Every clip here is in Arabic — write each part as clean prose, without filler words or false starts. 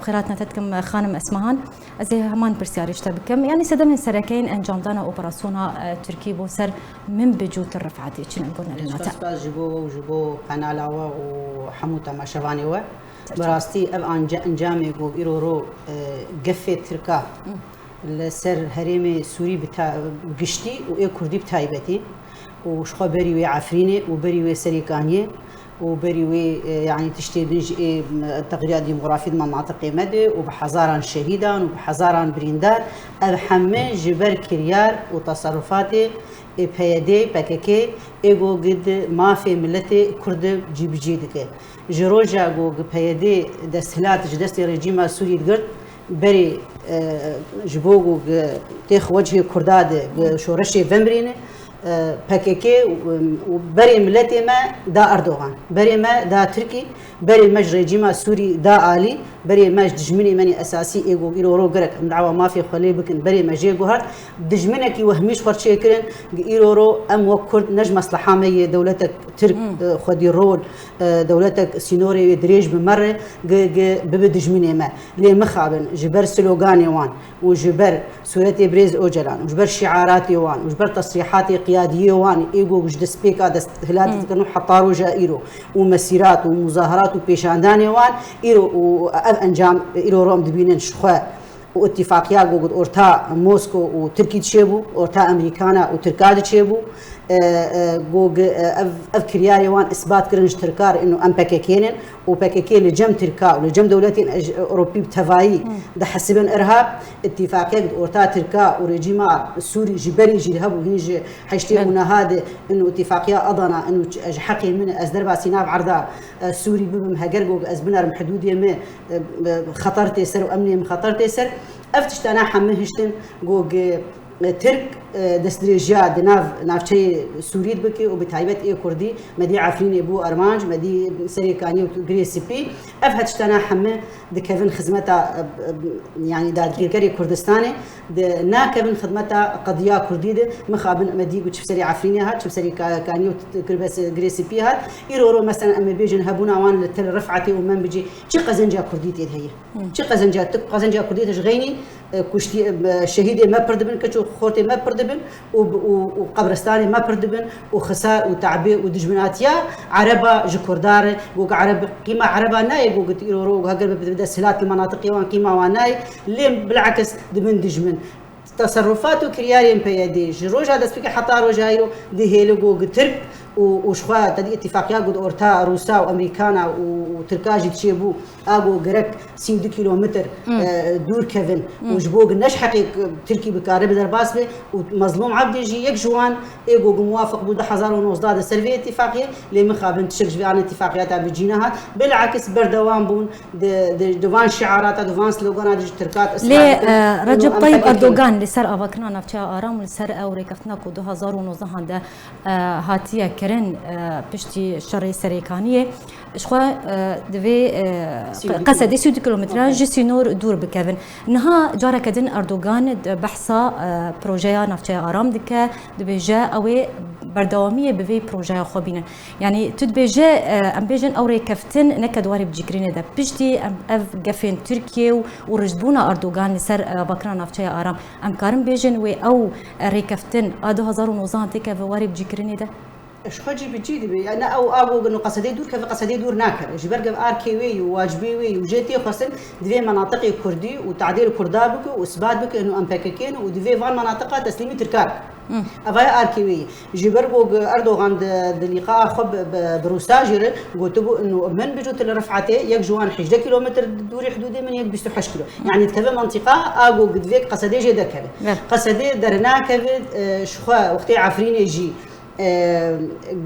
خيراتنا تتكم خانم اسمهان از همان برسیارشته بکم یعنی سدم سرکین انجام دادن اپراسیون ترکی بو سر من بجوت الرفعتی چی نگونه لناتا بس جبو قنالاوا و حموتا ما شوانيوا براستي اب انجامي جو ايرورو قفه تركا لسر هريمي سوري بتا قشتي و كردي بتايبتي وشخو بري عفريني وبري سريكانيه وبريوي يعني تشتي تغيير ديموغرافي مناطق مدى وبحزاران شهيدا وبحزاران بريندار الحمى جبر كريار وتصرفاتي بيدي بككي ايغو قد ما في ملتي كرد جيب جيدك جروجا جو بيدي دستهلات جدستي رجيم سوري القرد بري جبوغو تيخ وجه كرداد شورشي فمبرينه PKK وبري ملتي ما دا أردوغان بري ما دا تركي بري مج رجيم سوري دا عالي بري مج دجمني مني أساسي إيجو إيرورو غرق دعوة ما في خلي بكن بري مجي جوهر دجمنك يوهميش خرشي كرن إيرورو أم وكرد نج مصلحة مية دولتك ترك خدي رول دولتك سينوري دريج بمرة ببدجمني ما ليه مخابن جبر سلوغاني وان وجبر سورتي بريز أوجلان وجبر شعاراتي وان وجبر تصريحاتي قيادية وان إيجو جد سبيكا دست هلات كانوا حطارو جائرو ومسيرات ومظاهرات وبيشانداني وان إيرو وأنجام إيرو روم دبينن شخوا واتفاقيات جود أورتا موسكو وتركي تشيبو أورتا أمريكانا وتركاد تشيبو جوج أفكرياري وان إثبات كرنج تركار إنه أم باكيكينن وباكيكين لجم تركا ولجم دولتين أوروبي بتفاعي ده حسبن إرهاب اتفاقيات أورتا تركا ورجيما السوري جبري جيرهب وهنج حيشتيهنا هذا إنه اتفاقية أضنا إنه حقي من أزدربا سيناب عرضا السوري بهم هجر جوج أزبنار محدودية ما خطر تيسر وأمنية من خطر تيسر أفتشتنا حمهشتن جوج ترك دستريجيا ناف شيء سوري بكي وبتعيبت إيه كردي مدي عفرين أبو أرمانج مدي سريكاني وغريسي بي أفهتشتنا حمه دكفن خدمتها يعني دادكيركري كردستاني نا كفن خدمتها قضية كردي ده مخابن مدي وتشوف سري عفريني هاد تشوف سري كاني وكربس غريسي بي هاد يرورو مثلا أما بيجن هبونا وان لتل رفعتي ومن بيجي شي قزنجا كردي تيد هي شي قزنجا تك قزنجا كردي تشغيني كشتي شهيدي ما بردبن كشو خورتي ما بردبن وقبرستاني ما بردبن وخسار وتعبي ودجمنات يا عربة جكردار وق عرب قيمة عربة ناي وق تيرورو هاجر ببدا سلات المناطق وان قيمة وناي لين بالعكس دبن دجمن تصرفاته كريارين بيدي جروج هذا سبيك حطارو جايرو دي هيلو وق ترك وشخوا تدي اتفاقيات قد أورتا روسا وأمريكانا وتركاجي تشيبو أبو جرك 60 كيلومتر دور كيفن وجبوق نش حقيق تركي بكارب درباسبه ومظلوم عبد يجي يكجوان إيجو موافق بود 1000 ضاد السلفية اتفاقية لما خابن تشرج في عن اتفاقيات بجينها بالعكس بردوان بون دوان شعارات دوان سلوغانات تركات ليه رجب طيب أردوغان لسر أفكرنا نفتح آرام ولسر أوري كفتنا كو 2019 هذا هاتية كرن بشتي شري سريكانية شخوا دفي قصدي 60 كيلومتر جسي نور دور بكفن نها جارة كدن أردوغان بحثا بروجيا نفتح آرام دكا دبيجا أوي بردوامية بفي بروجيا خوبينا يعني تدبيجا أم بيجن أوري كفتن نكدواري بجيكرين ده بشتي أف جفن تركيا ورجبونا أردوغان لسر بكرا نفتح آرام أم كارم بيجن وي أو ريكفتن 2019 تكا فواري بجيكرين ده ايش خجي بتجي انا او ابو انه قصدي دور كيف قصدي دور ناكر جبرق اركيوي وواجبيوي وجيتي خاصن دفي مناطق كردي وتعديل كردابك واثبات بك انه ام باكيكين ودفي فان مناطق تسليمي تركاك افاي اركيوي جبرق اردوغان اللقاء خب بروسا جير قلت له انه من بجوت رفعته يك جوان 11 كيلومتر دوري حدودي من يك 26 كيلو يعني تكفى منطقه ابو دفيك قصدي جي دكه قصدي درناك شخوا وقتي عفرين يجي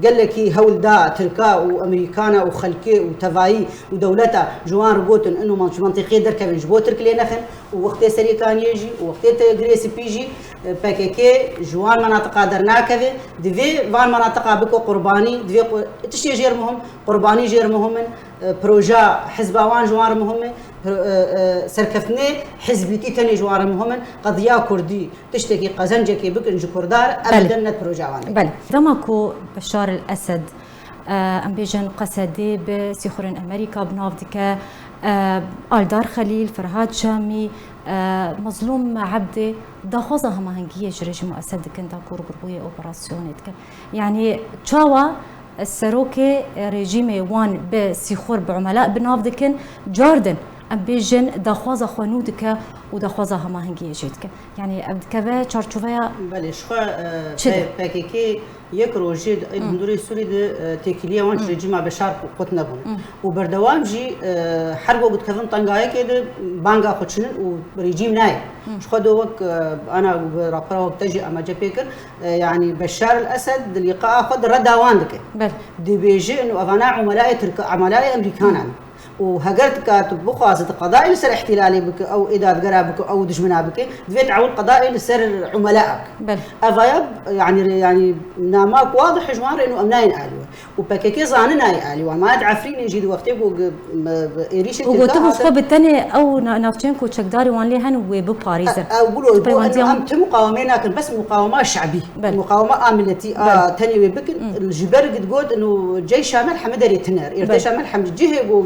قال لك هول دا تركا وامريكانا وخلكي وتفاي ودولتها جوان رجوتن انه منطقه دركه جبو ترك لينخن ووقت سري كان يجي ووقت غريس بيجي باكيكي جوان مناطق درناكه دفي فان مناطق بكو قرباني دفي تشي جير مهم قرباني جير مهم بروجا حزبوان جوار مهم سركفني حزبيتي تاني جوار مهم قضيه كردي تشتكي قزنجكي بكن كردار ابدا بروجا وان بل دمكو بشار الاسد ام بيجن قصدي بسيخورن امريكا بنافدك آلدار خليل، فرهاد شامي، مظلوم عبدي داخوزا هما هنگیه رژیم اسد دکن دا کور گروه اپراسیون دکن يعني تشاوا السروكي رژیم وان به سیخور بعملاء بناف دکن جاردن ام بيجن داخوزا خانو دکه و داخوزا هما هنگیه جدکه يعني ابد كذا چارچوبه بله شخوا پاکیکی یک روزی دوری سوری د تکلیه وان رژیم بشار قط نبون و بردوام جی حرب وقت كذن طنقاي كده بانغا خدشن و رژیم ناي شخوا دوك انا رابرا وقت تجي اما جابيكر يعني بشار الاسد اللقاء خد ردوان دك بل دي بيجي انه افانا عملاء امريكان وهجرت كاتب بخاصة قضائي لسر احتلالي بك او اداد قرابك او دشمنا بك دفيت عول قضائي لسر عملائك بل افايب يعني ناماك واضح جوار انه امناين اليو وبكيكي زاننا اليو ما عفرين يجي وقتي ايريش وقلت له بالتاني او نافتينكو تشكداري وان ليهن وبباريس او بقولوا انت مقاومين لكن بس مقاومه شعبي مقاومه امنتي تاني بك الجبر قد قلت انه جيش شامل حمد ريتنر ارتي شامل حمد جهه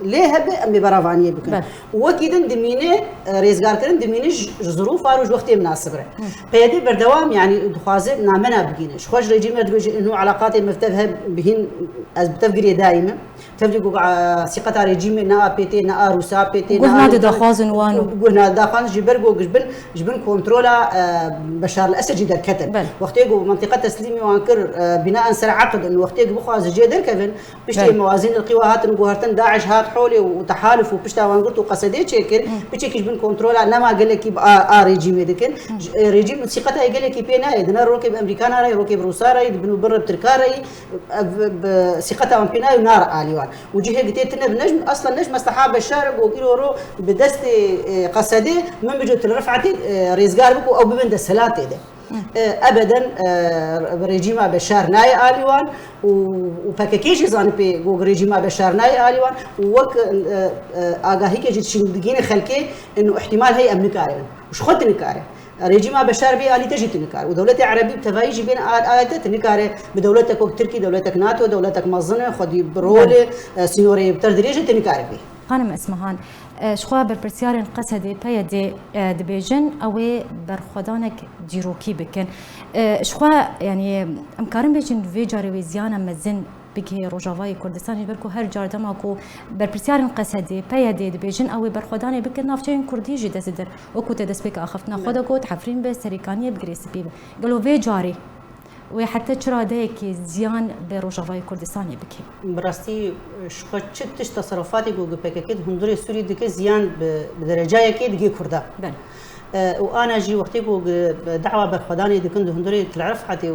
ليه هبه امي برافانيه بكن وكيد دمينه ريزغار كرن دمينه ظروف فاروج وقت مناسبه بيدي بردوام يعني دخازه نامنا بقينش خوش رجيم ادوج انه علاقات مفتفها بهن از بتفقري دائما تفجع ثقة رجيم نا بيتي نا روسا بيتي نا قلنا دخازن وانو قلنا دخان جبرجو جبن كنترولا بشار الاسد جدر كتن وقتيجو منطقة تسليمي وانكر بناء سر عقد انه وقتيجو بخاز جدر كفن بشتي موازين القوى هات نقوهرتن داعش هات حولي وتحالف وبشتا وانقرت وقصدي تشكر بتشكيش بن كنترولا نما قال لك يبقى رجيم دكن رجيم ثقتها قال لك بينا يدنا روكب امريكان راي روكب روسا راي بنو بر بتركا راي ثقتها بينا ونار اليوان وجهه قتيتنا بنجم اصلا نجم استحاب الشارق وكيلورو بدست قصدي من بجوت رفعتي ريزقار بكو او ببند السلاتي ده ابدا رجيم بشار ناي اليوان وفككيش زان بي جو رجيم بشار ناي اليوان وك اغاهي كجت شندقين خلكي انه احتمال هي امنكاري وش خد نكاري رجيم بشار بي آلي تجي تنكار ودولتي عربي بتفايج بين آلات تنكار بدولتك وك تركي دولتك ناتو دولتك مظنة خدي برولي سينوري بتردريجة تنكار بي خانم اسمهان شخوا برپرسیارن قصدی پیاده دبیجن اوی برخودانک دیروکی بکن شخوا يعني امکارم بیجن وی جاری وی زیانه مزن بگه روجاوای کردستانی برکو هر جاردما کو برپرسیارن قصدی پیاده دبیجن اوی برخودانی بکن نافچین کردی جی دزدر وکو تدس بک آخفتنا خدا کو تحفرین به سریکانی بگریس بی گلو وی جاری وحتى ترى دايك زيان بروجافاي كردستاني بكي براستي شتش تصرفاتي جو بكاكيد هندوري سوري ديك زيان بدرجه كي دقي كردا بل وانا جي وقتي دعوه برخداني دكن هندوري تعرف حتى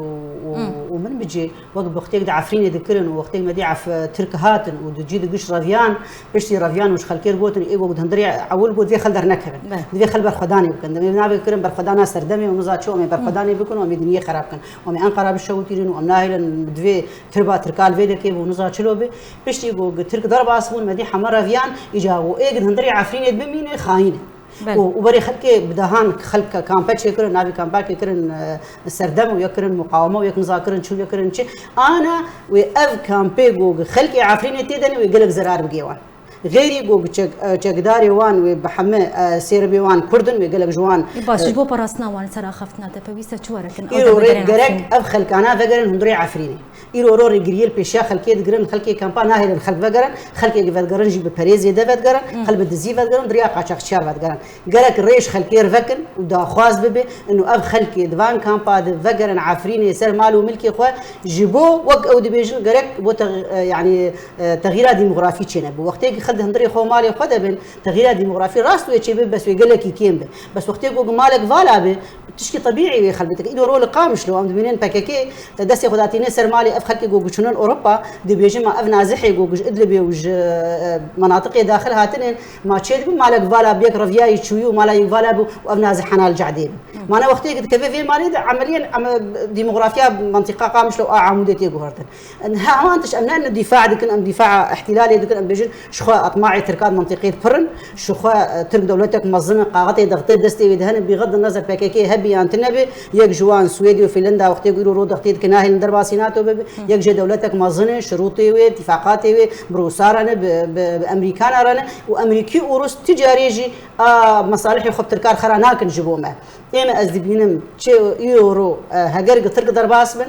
ومن بيجي وقت بوقتي دعفريني ذكرن وقتي ما ديعف ترك هاتن ودجي دقش رافيان بشتي رافيان وش خلكير بوتن اي وقت هندوري عول بوت في خلدر نكرن في خل برخداني بكن ما بكرن برخدانا سردمي ومزات شو مي برخداني بكن ومي دنيا خراب كن ومي انقرا بالشوتيرين وامناهل دفي تربا تركال فيدك ونزات شلوبي بشتي ترك ضرب اسبون مدي حمر رافيان اجاو اي هندوري عفريني بمين خاينه وبري خلكي بدهان خلك كامباتش يكرن نابي كامباك يكرن سردم ويكرن مقاومه ويك مذاكرن شو يكرن شي انا واف كامبيغو خلكي عفريني تيدني ويقلق زرار بقيوان غيري جو تشقداري وان وبحمى سيربي وان كردن ويقلق جوان باش جو براسنا وان ترى خفتنا تبويسه شوركن او غرق اف خلك انا فقرن هندري عفريني إيرو روري جريل بيشا خلكي دقرن خلكي كامبان هاي الخلق فقرن خلكي فقرن جي بباريزي ده فقرن خلب الدزي فقرن دريا قاشق شار فقرن قالك الريش خلكي رفكن ودا خواز ببي انه اب خلكي دفان كامبا فقرن عفريني سر مالو ملكي خو جيبو وق او دبيجن قالك بو يعني تغييرات ديموغرافي تشينا بوقتي خد هندري خو مالي خد بن تغييرات ديموغرافي راسو يتشي بس ويقول لك كيم بس وقتي مالك فالا تشكي طبيعي خلبتك ايدو رول قامش لو ام دبينين باكيكي تدسي خداتيني سر مالي خلكي جوج شنون اوروبا دي بيجي ما افنا زحي جوج ادلبي وج مناطق داخلها تنين ما تشيد مالك فالا بيك رفياي تشويو مالا يفالا وافنا زحنا الجعدين ما انا وقتي كيف في مالي عمليا ديموغرافيا منطقه قامش لو عمودتي جوهرتن انها ما انتش امنا الدفاع ديك ام دفاع احتلالي ديك ام بيجي شخو اطماعي تركات منطقيه برن شخوا ترك دولتك منظمه قاغتي ضغطي دستي ودهن بغض النظر بكيكي هبي انت نبي يك جوان سويدي وفنلندا وقت يقولوا رو ضغطي كناهي درباسيناتو يك جي دولتك منظمه شروطي واتفاقاتي بروسارنا بامريكان رانا وامريكي وروس تجاري جي مصالح خب تركار خراناك نجبومه اما از دبينم يورو هاجر ترك درباس من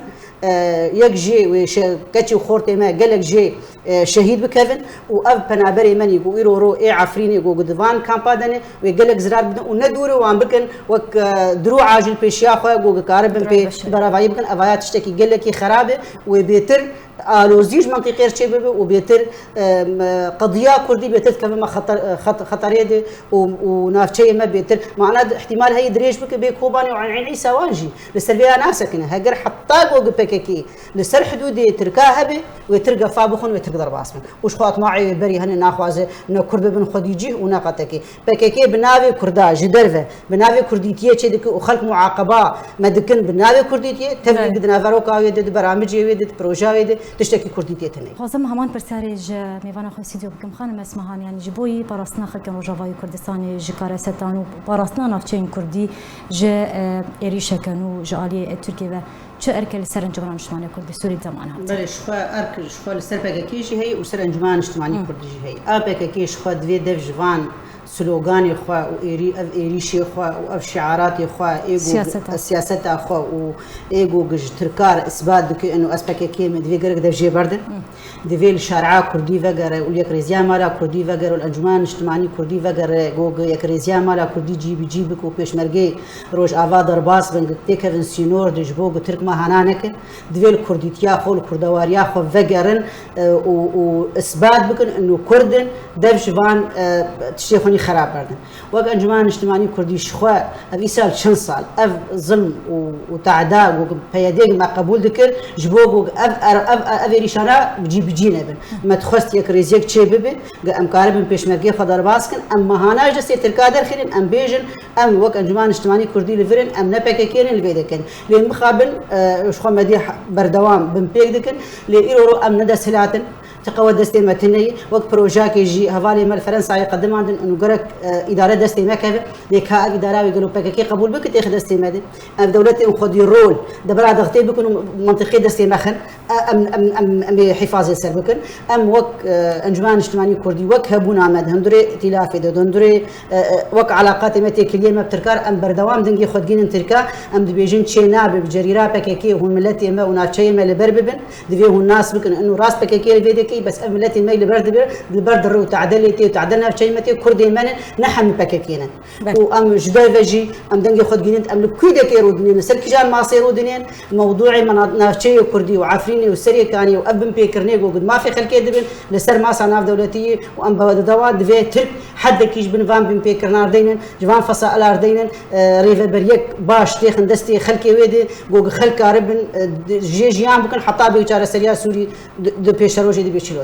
يك جي وش كاتشي وخورتي ما قالك جي شهيد بكفن واب بنابري من يقول يرو اي عفرين يقول قدفان كامبادني ويقالك زرار بدن وندوري وعم بكن وك درو عاجل بيشياخو يقول كارب بي برافاي بكن افايات تشتكي قالك خرابه وبيتر لوزيج منطقي شباب وبيتر قضيه كردي بيتر كما خطر يدي ونافشي ما بيتر معناه احتمال هي دريش بك بيكوباني وعن عيسى واجي لسربيا ناسكنا هاجر حطاق وبككي لسر حدودي تركا هبي وترقى فابخون وترقى ضرباسمن وش خاط معي بري هن ناخوازه نا كرد بن خديجي وناقتكي بككي بنافي كردا جدرفه بنافي كرديتيه تشدك وخلق معاقبه ما دكن بنافي كرديتيه تم بدنا فاروكا يد برامج يد بروجا يد تشتكي كرديتيه تني خازم همان برسارج میوان خو استودیو بکم خانم اسمهان يعني جبوي پاراستنا خلق روجاوای کردستان جکار ستانو پاراستنا نافچین کردی ج اریشکنو جالی ترکیه و چه ارکل سر انجمن اجتماعی کردی سوری زمانها بله شخوا ارکل شخوا لسر بگکیش هی و سر انجمن اجتماعی کردی هی بگکیش خوا دوی دف جوان سلوغاني خوا وإيري إيريشي خوا وأف شعاراتي خوا إيجو السياسة خوا وإيجو جج تركار إثبات دك إنه أسبك كيم دفي جرق دفجي بردن دفي الشارع كردي فجر واليكريزيا مالا كردي فجر والأنجمان اجتماعي كردي فجر جوج يكريزيا مالا كردي جيبك وبيش مرجي روج آفاد رباس بن تكفن سينور دجبوج ترك ما هنانك دفي الكردي تياخو الكردواريا خوا فجرن وإثبات بكن إنه كردن دفجوان تشيخوني خراب بردن وقت انجمان اجتماعي كردي شخوا افي سال شن سال اف ظلم وتعداء وبياديق ما قبول ذكر جبوق اف ريشانا بجينا بن ما تخست يك ريزيك تشي ببي ام كارب بيشمركي خضر باسكن ام هاناج دسي تركادر خيرن ام بيجن ام وقت انجمان اجتماعي كردي لفرن ام نبككين الفيدكن للمخابن شخوا مديح بردوام بن بيك دكن لإيرو ام ندس هلاتن تقوى دستي متني وقت بروجاك يجي هفالي مال فرنسا يقدم عندن انه قرك اداره دستي مكه لك ها اداره يقولوا بككي قبول بك تاخذ دستي مدن دولتي خذ الرول دبر ضغطي بكون منطقي دستي مخن ام حفاظ سربكن ام وك انجمان اجتماعي كردي وك هبونا مد هندري ائتلاف دندري وك علاقات متي كليه بتركار ام بردوام دنجي خدجين تركا ام دبيجن تشينا بجريره بككي هو ملتي ما وناتشي ما لبربن دبي هو الناس بكن انه راس بككي الفيديكي بس ملتي ميل البرد الرو تعدلتي وتعدلنا بشيمتي كردي من نحن بككينا وام جدايفجي ام دنجي خدجين ام لكيده كيرودنين سلكجان ما صيرودنين موضوعي نافشي كردي وعفريني وسريكاني وابن بيكرني وقد ما في خلكي دبن لسر ما صناف دولتي وام بودوا دفي ترك حد كيش بن فان بن بيكرنا دينن جوان فصائل اردينن ريفا بريك باش تيخن دستي خلكي ويدي جوج خلك ربن جيجيان بكن حطابي وجار سريا سوري دو بيشروجي دي بيشلود